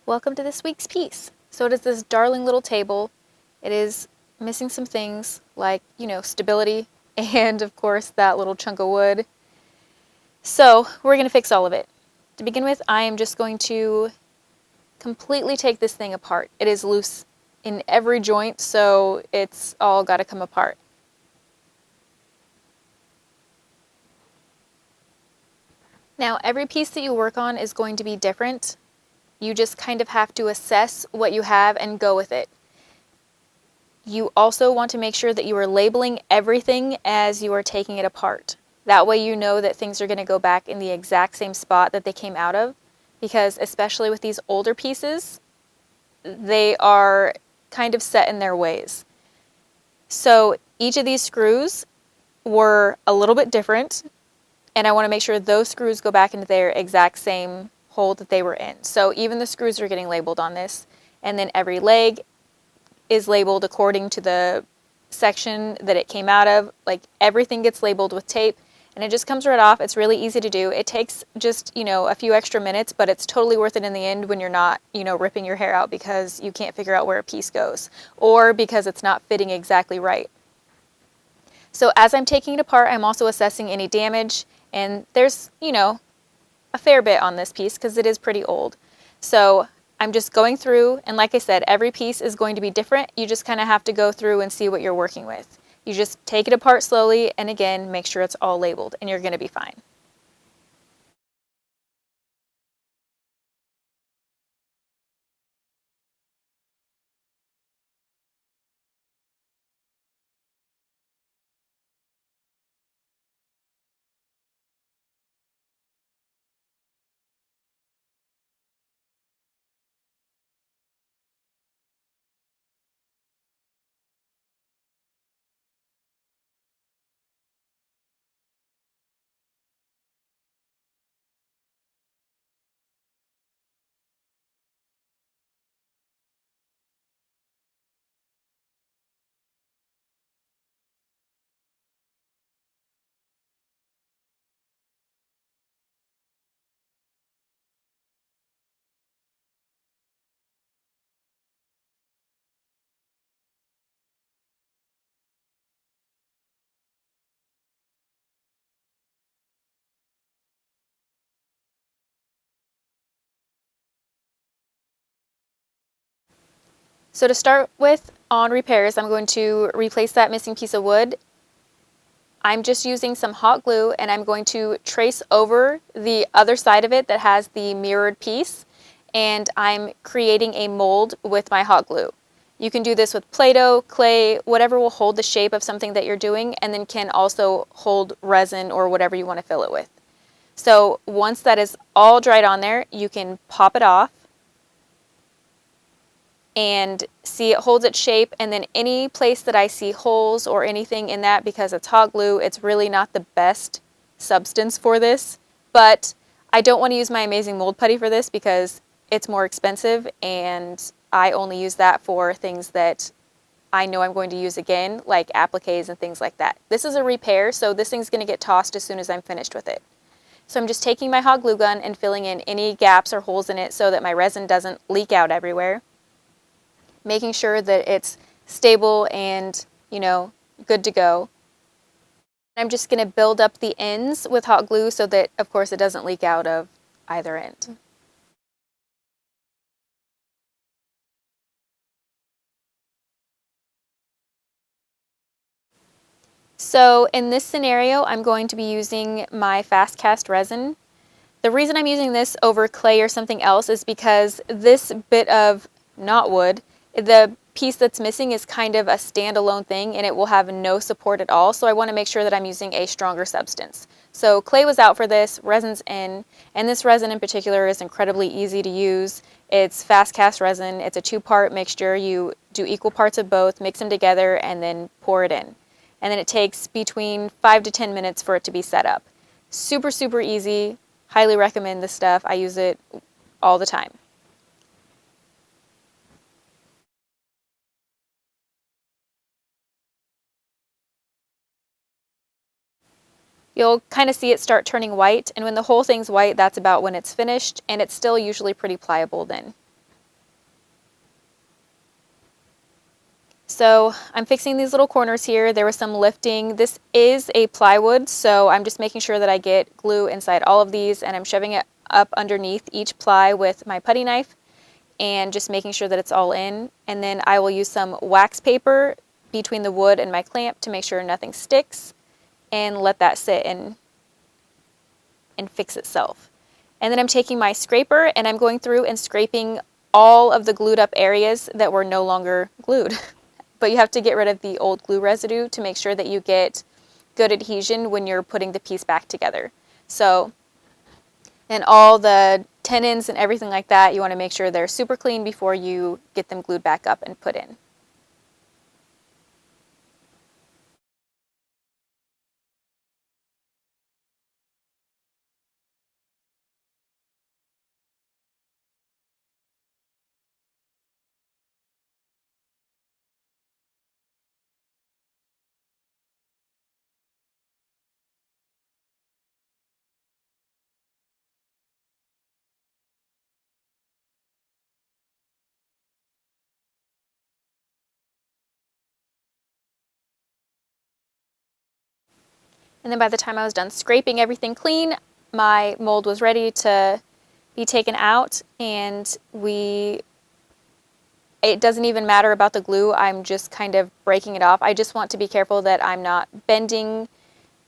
Welcome to this week's piece. So it is this darling little table. It is missing some things like, stability and of course that little chunk of wood. So we're going to fix all of it. To begin with, I am just going to completely take this thing apart. It is loose in every joint, so it's all got to come apart. Now, every piece that you work on is going to be different. You just kind of have to assess what you have and go with it. You also want to make sure that you are labeling everything as you are taking it apart. That way you know that things are going to go back in the exact same spot that they came out of, because especially with these older pieces, they are kind of set in their ways. So each of these screws were a little bit different, and I want to make sure those screws go back into their exact same hole that they were in. So even the screws are getting labeled on this, and then every leg is labeled according to the section that it came out of. Like, everything gets labeled with tape, and it just comes right off. It's really easy to do. It takes just, a few extra minutes, but it's totally worth it in the end when you're not, ripping your hair out because you can't figure out where a piece goes, or because it's not fitting exactly right. So as I'm taking it apart, I'm also assessing any damage, and there's, a fair bit on this piece because it is pretty old. So I'm just going through, and like I said, every piece is going to be different. You just kind of have to go through and see what you're working with. You just take it apart slowly, and again, make sure it's all labeled, and you're going to be fine. So to start with, on repairs, I'm going to replace that missing piece of wood. I'm just using some hot glue, and I'm going to trace over the other side of it that has the mirrored piece, and I'm creating a mold with my hot glue. You can do this with Play-Doh, clay, whatever will hold the shape of something that you're doing, and then can also hold resin or whatever you want to fill it with. So once that is all dried on there, you can pop it off and see it holds its shape, and then any place that I see holes or anything in that, because it's hot glue, it's really not the best substance for this, but I don't want to use my amazing mold putty for this because it's more expensive, and I only use that for things that I know I'm going to use again, like appliques and things like that. This is a repair, so this thing's going to get tossed as soon as I'm finished with it. So I'm just taking my hot glue gun and filling in any gaps or holes in it so that my resin doesn't leak out everywhere, making sure that it's stable and, good to go. I'm just going to build up the ends with hot glue so that, of course, it doesn't leak out of either end. So in this scenario, I'm going to be using my fast cast resin. The reason I'm using this over clay or something else is because this bit of knotwood, the piece that's missing is kind of a standalone thing, and it will have no support at all. So I want to make sure that I'm using a stronger substance. So clay was out for this, resin's in, and this resin in particular is incredibly easy to use. It's fast cast resin. It's a 2-part mixture. You do equal parts of both, mix them together, and then pour it in. And then it takes between 5 to 10 minutes for it to be set up. Super, super easy. Highly recommend this stuff. I use it all the time. You'll kind of see it start turning white, and when the whole thing's white, that's about when it's finished, and it's still usually pretty pliable then. So I'm fixing these little corners here. There was some lifting. This is a plywood, so I'm just making sure that I get glue inside all of these, and I'm shoving it up underneath each ply with my putty knife and just making sure that it's all in. And then I will use some wax paper between the wood and my clamp to make sure nothing sticks, and let that sit and fix itself. And then I'm taking my scraper and I'm going through and scraping all of the glued up areas that were no longer glued. But you have to get rid of the old glue residue to make sure that you get good adhesion when you're putting the piece back together. So, and all the tenons and everything like that, you want to make sure they're super clean before you get them glued back up and put in. And then by the time I was done scraping everything clean, my mold was ready to be taken out, and it doesn't even matter about the glue. I'm just kind of breaking it off. I just want to be careful that I'm not bending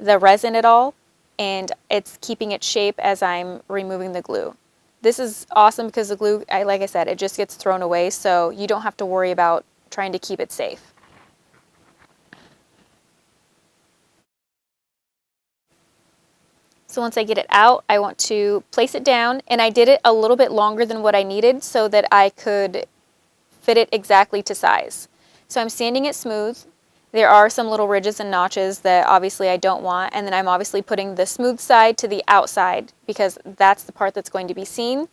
the resin at all, and it's keeping its shape as I'm removing the glue. This is awesome because the glue, like I said, it just gets thrown away, so you don't have to worry about trying to keep it safe. So once I get it out, I want to place it down, and I did it a little bit longer than what I needed so that I could fit it exactly to size. So I'm sanding it smooth. There are some little ridges and notches that obviously I don't want, and then I'm obviously putting the smooth side to the outside because that's the part that's going to be seen,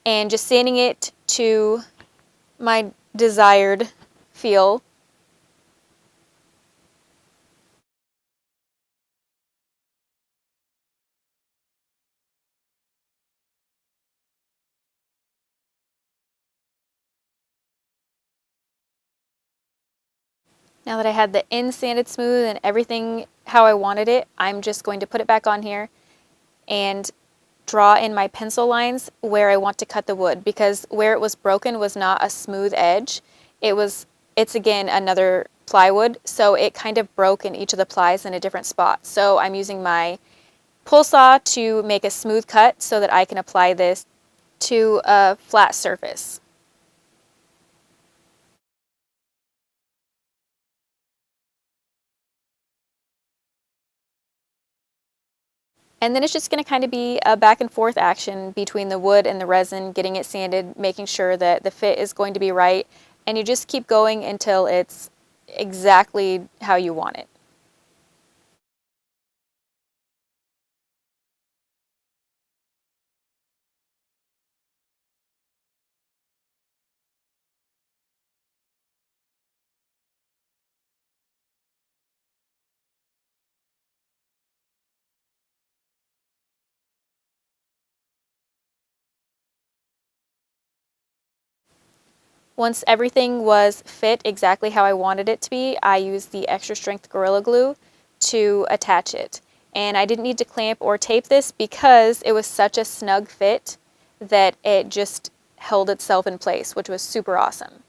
and just sanding it to my desired feel. Now that I had the ends sanded smooth and everything how I wanted it, I'm just going to put it back on here and draw in my pencil lines where I want to cut the wood, because where it was broken was not a smooth edge. It's again another plywood, so it kind of broke in each of the plies in a different spot. So I'm using my pull saw to make a smooth cut so that I can apply this to a flat surface. And then it's just going to kind of be a back and forth action between the wood and the resin, getting it sanded, making sure that the fit is going to be right, and you just keep going until it's exactly how you want it. Once everything was fit exactly how I wanted it to be, I used the extra strength Gorilla Glue to attach it. And I didn't need to clamp or tape this because it was such a snug fit that it just held itself in place, which was super awesome.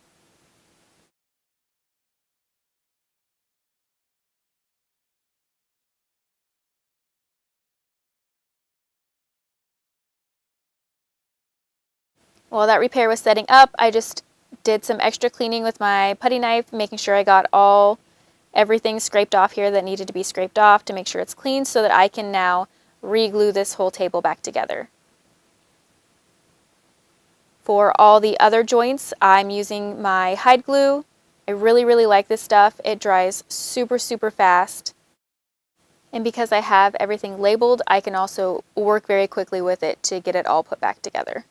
While that repair was setting up, I just did some extra cleaning with my putty knife, making sure I got everything scraped off here that needed to be scraped off to make sure it's clean so that I can now re-glue this whole table back together. For all the other joints, I'm using my hide glue. I really, really like this stuff. It dries super, super fast. And because I have everything labeled, I can also work very quickly with it to get it all put back together.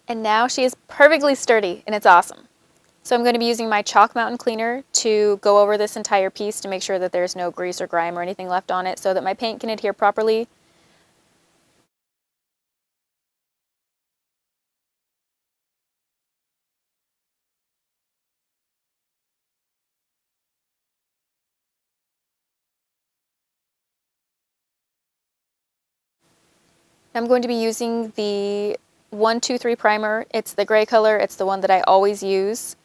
And now she is perfectly sturdy, and it's awesome. So I'm going to be using my Chalk Mountain Cleaner to go over this entire piece to make sure that there's no grease or grime or anything left on it so that my paint can adhere properly. I'm going to be using the 123 primer. It's the gray color. It's the one that I always use.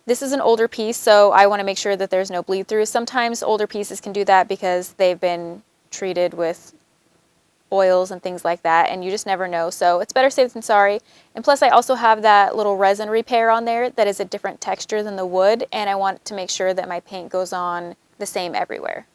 This is an older piece, so I want to make sure that there's no bleed through. Sometimes older pieces can do that because they've been treated with oils and things like that, and you just never know. So it's better safe than sorry. And plus I also have that little resin repair on there that is a different texture than the wood, and I want to make sure that my paint goes on the same everywhere.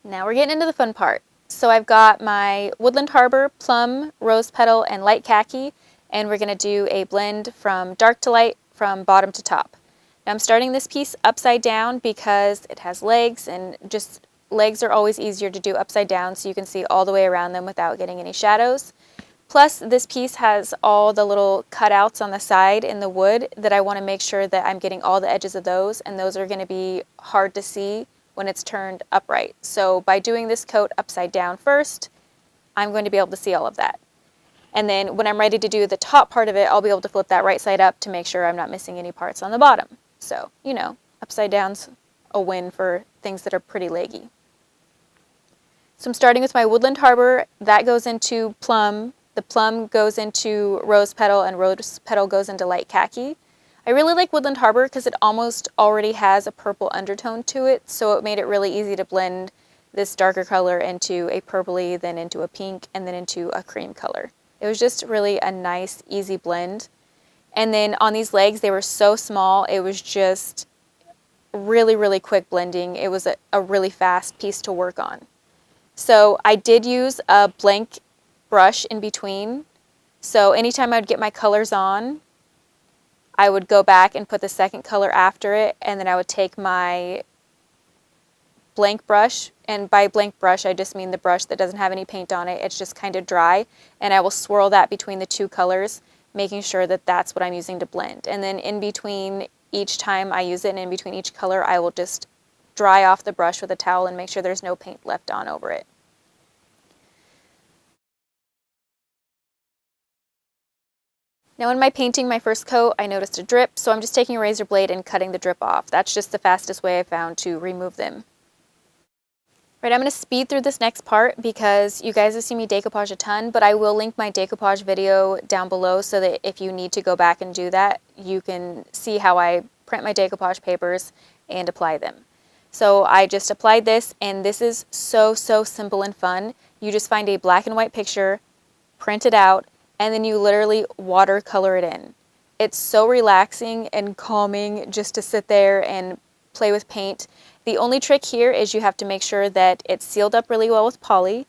Now we're getting into the fun part. So I've got my Woodland Harbor, Plum, Rose Petal, and Light Khaki, and we're going to do a blend from dark to light from bottom to top. Now I'm starting this piece upside down because it has legs, and just legs are always easier to do upside down so you can see all the way around them without getting any shadows. Plus, this piece has all the little cutouts on the side in the wood that I want to make sure that I'm getting all the edges of those, and those are going to be hard to see when it's turned upright. So by doing this coat upside down first, I'm going to be able to see all of that. And then when I'm ready to do the top part of it, I'll be able to flip that right side up to make sure I'm not missing any parts on the bottom. So, you know, upside down's a win for things that are pretty leggy. So I'm starting with my Woodland Harbor. That goes into Plum. The Plum goes into Rose Petal, and Rose Petal goes into Light Khaki. I really like Woodland Harbor because it almost already has a purple undertone to it, so it made it really easy to blend this darker color into a purpley, then into a pink, and then into a cream color. It was just really a nice, easy blend. And then on these legs, they were so small, it was just really, really quick blending. It was a really fast piece to work on. So I did use a blank brush in between. So anytime I would get my colors on, I would go back and put the second color after it, and then I would take my blank brush, and by blank brush I just mean the brush that doesn't have any paint on it, it's just kind of dry, and I will swirl that between the two colors, making sure that that's what I'm using to blend. And then in between each time I use it, and in between each color, I will just dry off the brush with a towel and make sure there's no paint left on over it. Now in my painting my first coat, I noticed a drip, so I'm just taking a razor blade and cutting the drip off. That's just the fastest way I found to remove them. Right, I'm going to speed through this next part because you guys have seen me decoupage a ton, but I will link my decoupage video down below so that if you need to go back and do that, you can see how I print my decoupage papers and apply them. So I just applied this, and this is so simple and fun. You just find a black and white picture, print it out, and then you literally watercolor it in. It's so relaxing and calming just to sit there and play with paint. The only trick here is you have to make sure that it's sealed up really well with poly,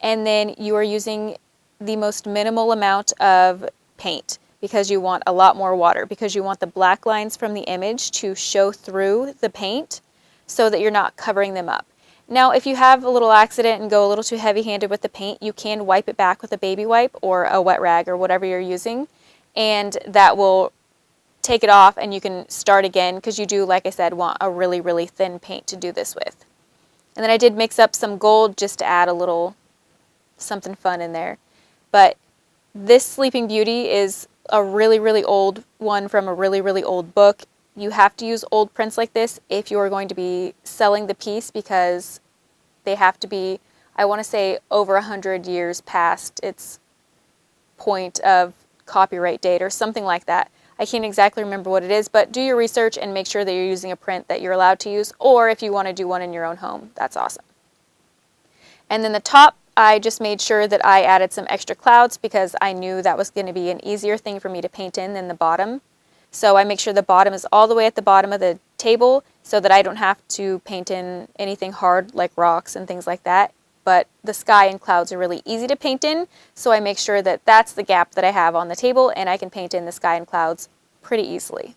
and then you are using the most minimal amount of paint because you want a lot more water, because you want the black lines from the image to show through the paint so that you're not covering them up. Now, if you have a little accident and go a little too heavy-handed with the paint, you can wipe it back with a baby wipe or a wet rag or whatever you're using, and that will take it off and you can start again because you do, like I said, want a really thin paint to do this with. And then I did mix up some gold just to add a little something fun in there. But this Sleeping Beauty is a really old one from a really old book. You have to use old prints like this if you are going to be selling the piece because they have to be, I want to say, over 100 years past its point of copyright date or something like that. I can't exactly remember what it is, but do your research and make sure that you're using a print that you're allowed to use, or if you want to do one in your own home, that's awesome. And then the top, I just made sure that I added some extra clouds because I knew that was going to be an easier thing for me to paint in than the bottom. So I make sure the bottom is all the way at the bottom of the table so that I don't have to paint in anything hard like rocks and things like that, but the sky and clouds are really easy to paint in, so I make sure that that's the gap that I have on the table, and I can paint in the sky and clouds pretty easily.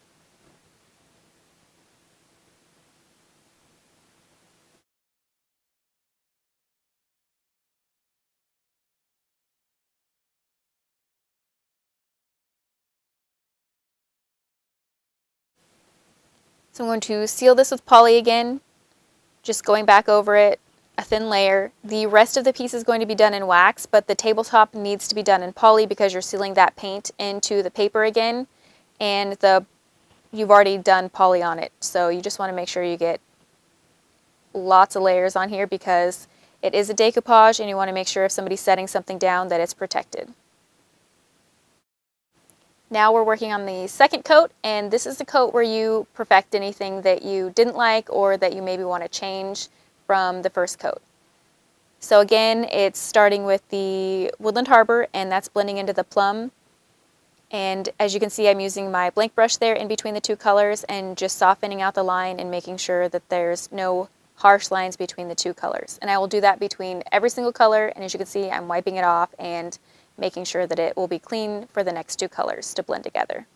So I'm going to seal this with poly again, just going back over it, a thin layer. The rest of the piece is going to be done in wax, but the tabletop needs to be done in poly because you're sealing that paint into the paper again, and you've already done poly on it. So you just want to make sure you get lots of layers on here because it is a decoupage, and you want to make sure if somebody's setting something down that it's protected. Now we're working on the second coat, and this is the coat where you perfect anything that you didn't like or that you maybe want to change from the first coat. So again, it's starting with the Woodland Harbor, and that's blending into the plum. And as you can see, I'm using my blank brush there in between the two colors and just softening out the line and making sure that there's no harsh lines between the two colors. And I will do that between every single color, and as you can see, I'm wiping it off and making sure that it will be clean for the next two colors to blend together.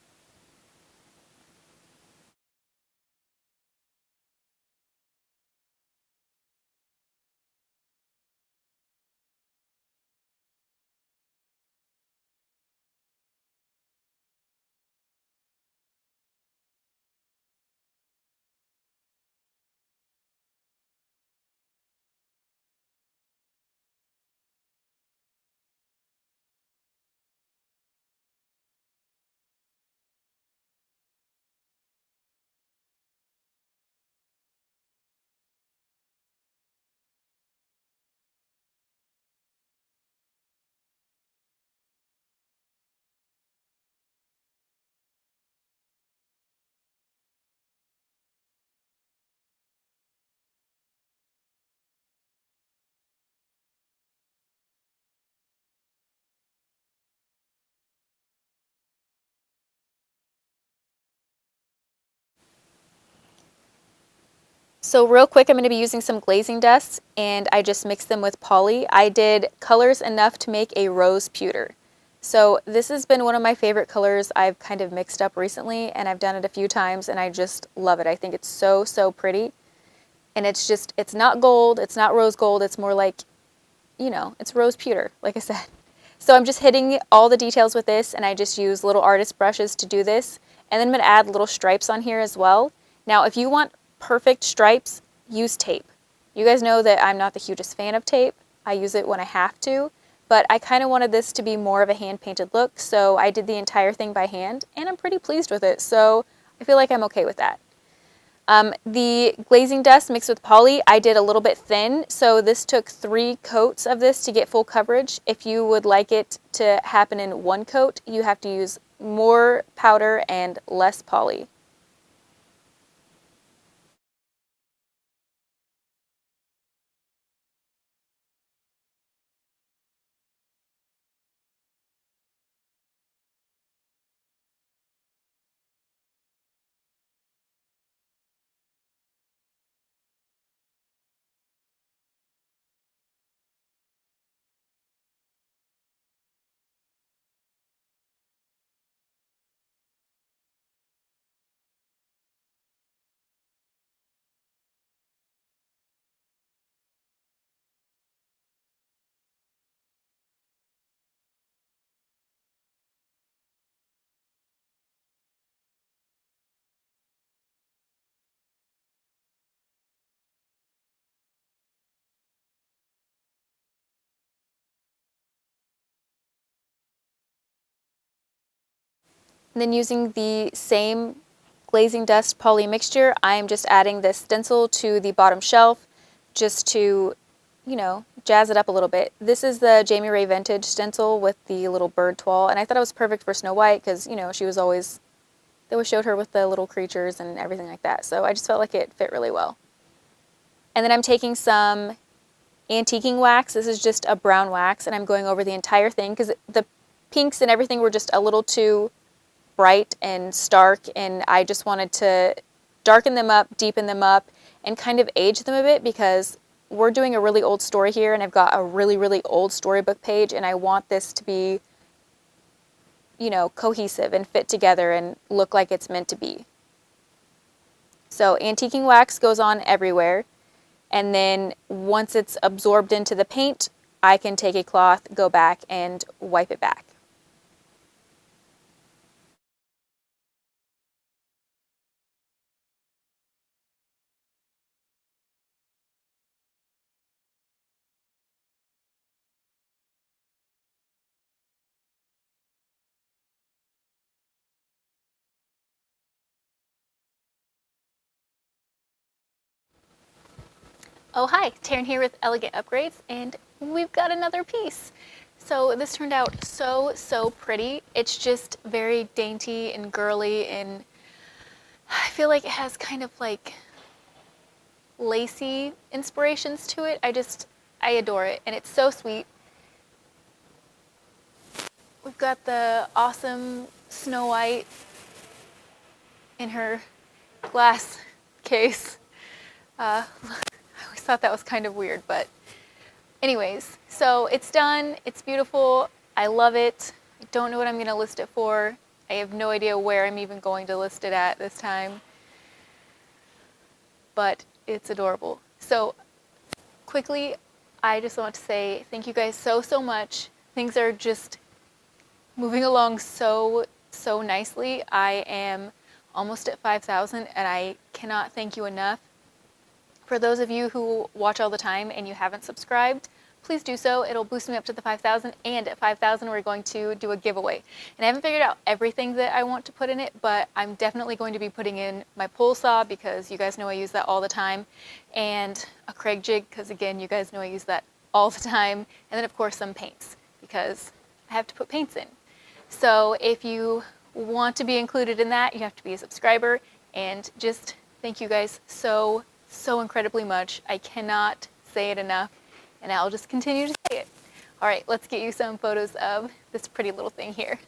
So real quick, I'm going to be using some glazing dust, and I just mixed them with poly. I did colors enough to make a rose pewter. So this has been one of my favorite colors I've kind of mixed up recently, and I've done it a few times, and I just love it. I think it's so, so pretty. And it's not gold, it's not rose gold, it's more like, it's rose pewter, like I said. So I'm just hitting all the details with this, and I just use little artist brushes to do this. And then I'm going to add little stripes on here as well. Now, if you want perfect stripes, use tape. You guys know that I'm not the hugest fan of tape. I use it when I have to, but I kind of wanted this to be more of a hand-painted look, so I did the entire thing by hand, and I'm pretty pleased with it, so I feel like I'm okay with that. The glazing dust mixed with poly, I did a little bit thin, so this took 3 coats of this to get full coverage. If you would like it to happen in 1 coat, you have to use more powder and less poly. And then using the same glazing dust poly mixture, I'm just adding this stencil to the bottom shelf just to, jazz it up a little bit. This is the Jamie Ray Vintage stencil with the little bird toile, and I thought it was perfect for Snow White because, they always showed her with the little creatures and everything like that. So I just felt like it fit really well. And then I'm taking some antiquing wax. This is just a brown wax, and I'm going over the entire thing because the pinks and everything were just a little too bright and stark, and I just wanted to darken them up, deepen them up, and kind of age them a bit because we're doing a really old story here, and I've got a really, really old storybook page, and I want this to be, you know, cohesive and fit together and look like it's meant to be. So antiquing wax goes on everywhere, and then once it's absorbed into the paint, I can take a cloth, go back, and wipe it back. Oh hi, Taryn here with Elegant Upgrades, and we've got another piece. So this turned out so pretty. It's just very dainty and girly, and I feel like it has kind of like lacy inspirations to it. I adore it, and it's so sweet. We've got the awesome Snow White in her glass case. I always thought that was kind of weird, but anyways, so it's done. It's beautiful. I love it. I don't know what I'm going to list it for. I have no idea where I'm even going to list it at this time, but it's adorable. So quickly, I just want to say thank you guys so much. Things are just moving along so nicely. I am almost at 5,000, and I cannot thank you enough. For those of you who watch all the time and you haven't subscribed, please do so. It'll boost me up to the 5,000, and at 5,000 we're going to do a giveaway. And I haven't figured out everything that I want to put in it, but I'm definitely going to be putting in my pole saw, because you guys know I use that all the time, and a Craig jig, because again, you guys know I use that all the time, and then of course some paints, because I have to put paints in. So if you want to be included in that, you have to be a subscriber, and just thank you guys so incredibly much. I cannot say it enough, and I'll just continue to say it. All right, let's get you some photos of this pretty little thing here.